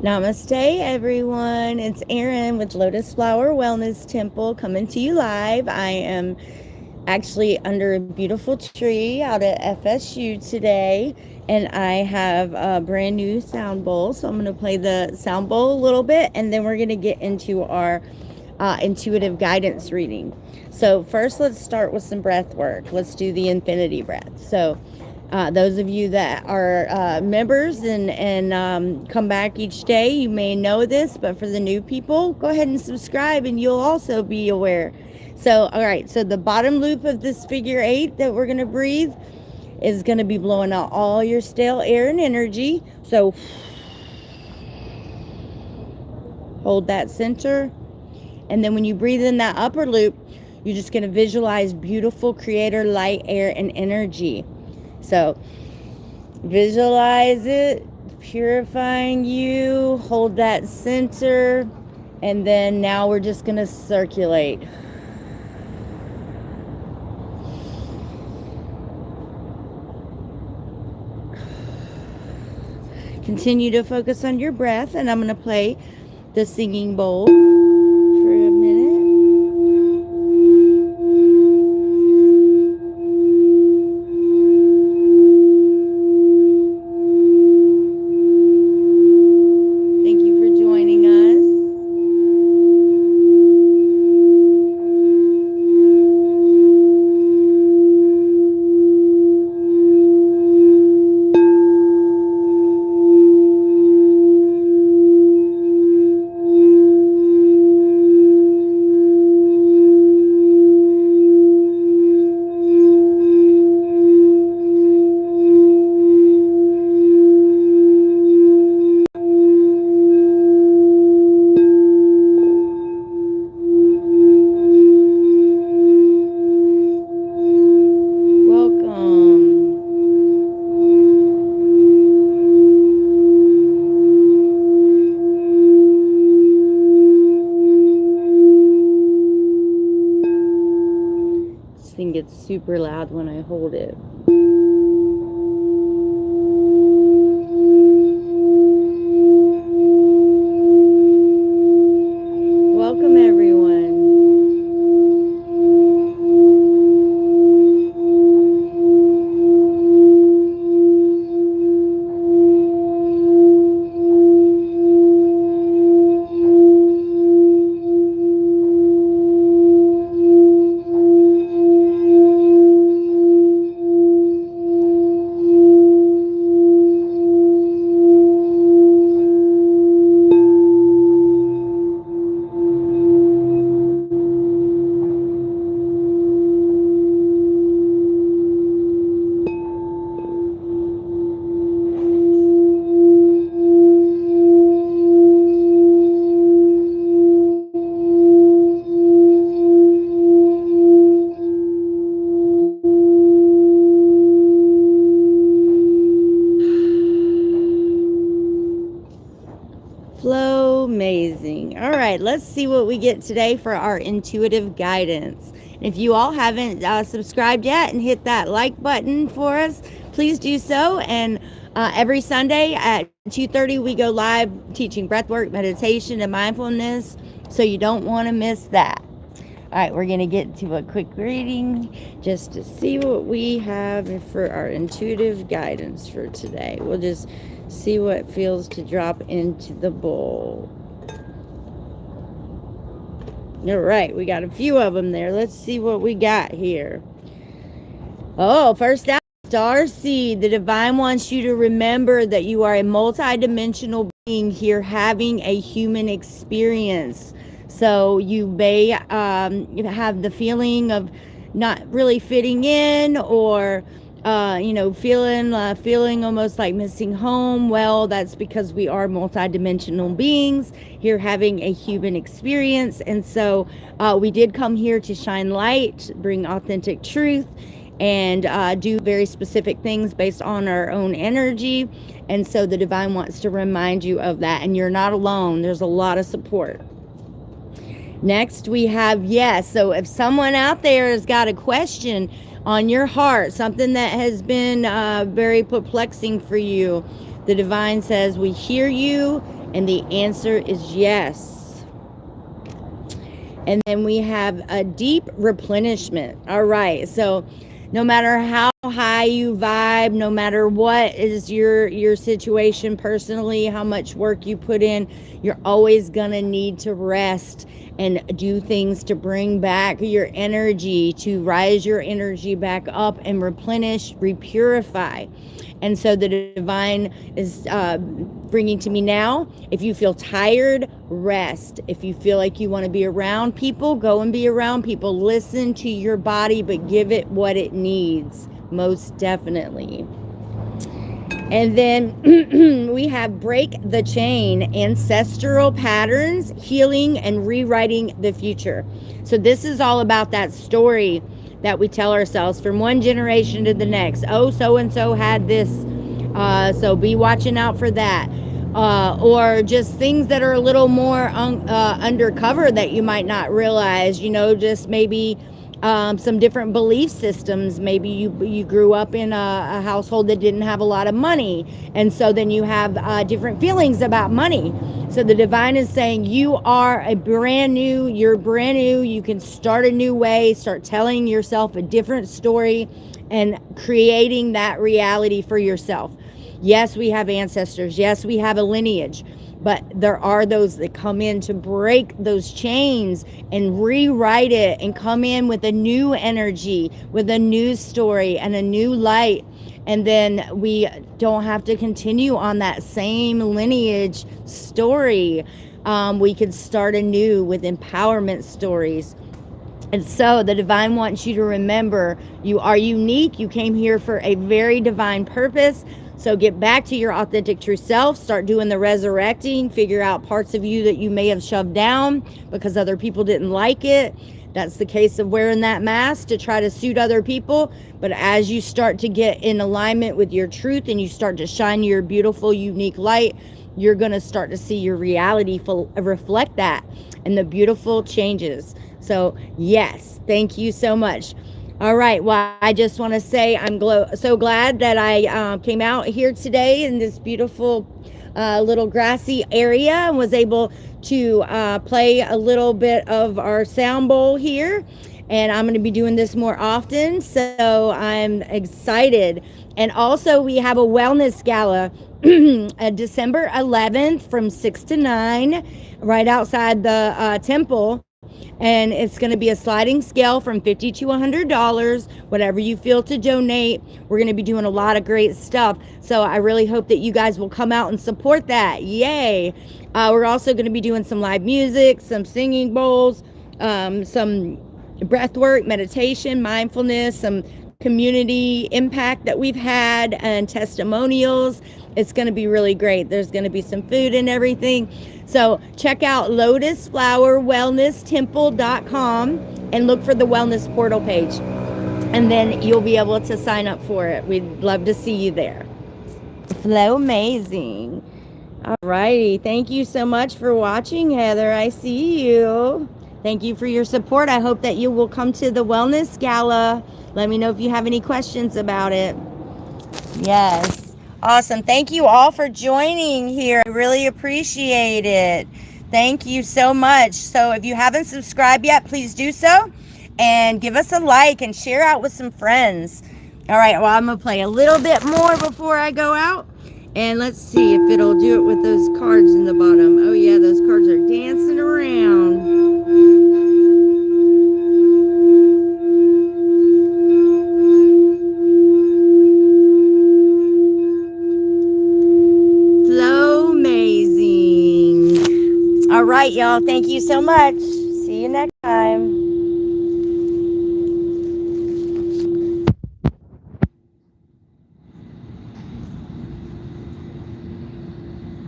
Namaste, everyone. It's Erin with Lotus Flower Wellness Temple coming to you live. I am actually under a beautiful tree out at FSU today, and I have a brand new sound bowl. So I'm going to play the sound bowl a little bit, and then we're going to get into our intuitive guidance reading. So first, let's start with some breath work. Let's do the infinity breath. So those of you that are members and come back each day, you may know this, but for the new people, go ahead and subscribe and you'll also be aware. So, all right, so the bottom loop of this figure 8 that we're going to breathe is going to be blowing out all your stale air and energy. So hold that center. And then when you breathe in that upper loop, you're just going to visualize beautiful creator light, air, and energy. So visualize it, purifying you, hold that center, and then now we're just going to circulate. Continue to focus on your breath, and I'm going to play the singing bowl for a minute. Gets super loud when I hold it. Welcome, everyone. Flow amazing. All right, let's see what we get today for our intuitive guidance. If you all haven't subscribed yet and hit that like button for us, please do so. And every Sunday at 2:30 we go live teaching breathwork, meditation, and mindfulness, so you don't want to miss that. All right, we're going to get to a quick reading just to see what we have for our intuitive guidance for today. We'll just see what it feels to drop into the bowl. All right, we got a few of them there. Let's see what we got here. Oh, first out, Star Seed. The divine wants you to remember that you are a multi-dimensional being here having a human experience. So you may have the feeling of not really fitting in, or feeling almost like missing home. Well, that's because we are multidimensional beings here having a human experience. And so we did come here to shine light, bring authentic truth, and do very specific things based on our own energy. And so the divine wants to remind you of that. And you're not alone. There's a lot of support. Next, we have yes. So if someone out there has got a question on your heart, something that has been very perplexing for you, the divine says, we hear you And the answer is yes. And then we have a deep replenishment. All right. So no matter how high you vibe, no matter what is your situation personally, how much work you put in, you're always going to need to rest and do things to bring back your energy, to rise your energy back up and replenish, repurify. And so the divine is bringing to me now, if you feel tired, rest. If you feel like you want to be around people, go and be around people. Listen to your body, but give it what it needs, most definitely. And then we have break the chain, ancestral patterns, healing, and rewriting the future. So this is all about that story that we tell ourselves from one generation to the next. Oh, so-and-so had this, so be watching out for that. Or just things that are a little more undercover that you might not realize, just maybe some different belief systems. Maybe you grew up in a household that didn't have a lot of money, and so then you have different feelings about money. So the divine is saying you're brand new, you can start a new way, start telling yourself a different story and creating that reality for yourself. Yes, we have ancestors. Yes, we have a lineage. But there are those that come in to break those chains and rewrite it and come in with a new energy, with a new story and a new light. And then we don't have to continue on that same lineage story. We could start anew with empowerment stories. And so the divine wants you to remember you are unique. You came here for a very divine purpose. So get back to your authentic true self, start doing the resurrecting, figure out parts of you that you may have shoved down because other people didn't like it. That's the case of wearing that mask to try to suit other people. But as you start to get in alignment with your truth and you start to shine your beautiful, unique light, you're going to start to see your reality reflect that and the beautiful changes. So yes, thank you so much. All right. Well, I just want to say I'm so glad that I came out here today in this beautiful little grassy area and was able to play a little bit of our sound bowl here. And I'm going to be doing this more often. So I'm excited. And also we have a wellness gala December 11th from 6 to 9 right outside the temple. And it's going to be a sliding scale from $50 to $100, whatever you feel to donate. We're going to be doing a lot of great stuff. So I really hope that you guys will come out and support that. Yay. We're also going to be doing some live music, some singing bowls, some breath work, meditation, mindfulness, some community impact that we've had, and testimonials. It's going to be really great. There's going to be some food and everything. So check out Lotus Flower Wellness Temple.com and look for the wellness portal page. And then you'll be able to sign up for it. We'd love to see you there. Flow amazing. All righty. Thank you so much for watching, Heather. I see you. Thank you for your support. I hope that you will come to the Wellness Gala. Let me know if you have any questions about it. Yes. Awesome. Thank you all for joining here. I really appreciate it. Thank you so much. So if you haven't subscribed yet, please do so. And give us a like and share out with some friends. All right. Well, I'm going to play a little bit more before I go out. And let's see if it'll do it with those cards in the bottom. Oh, yeah. Those cards are dancing around. All right, y'all. Thank you so much.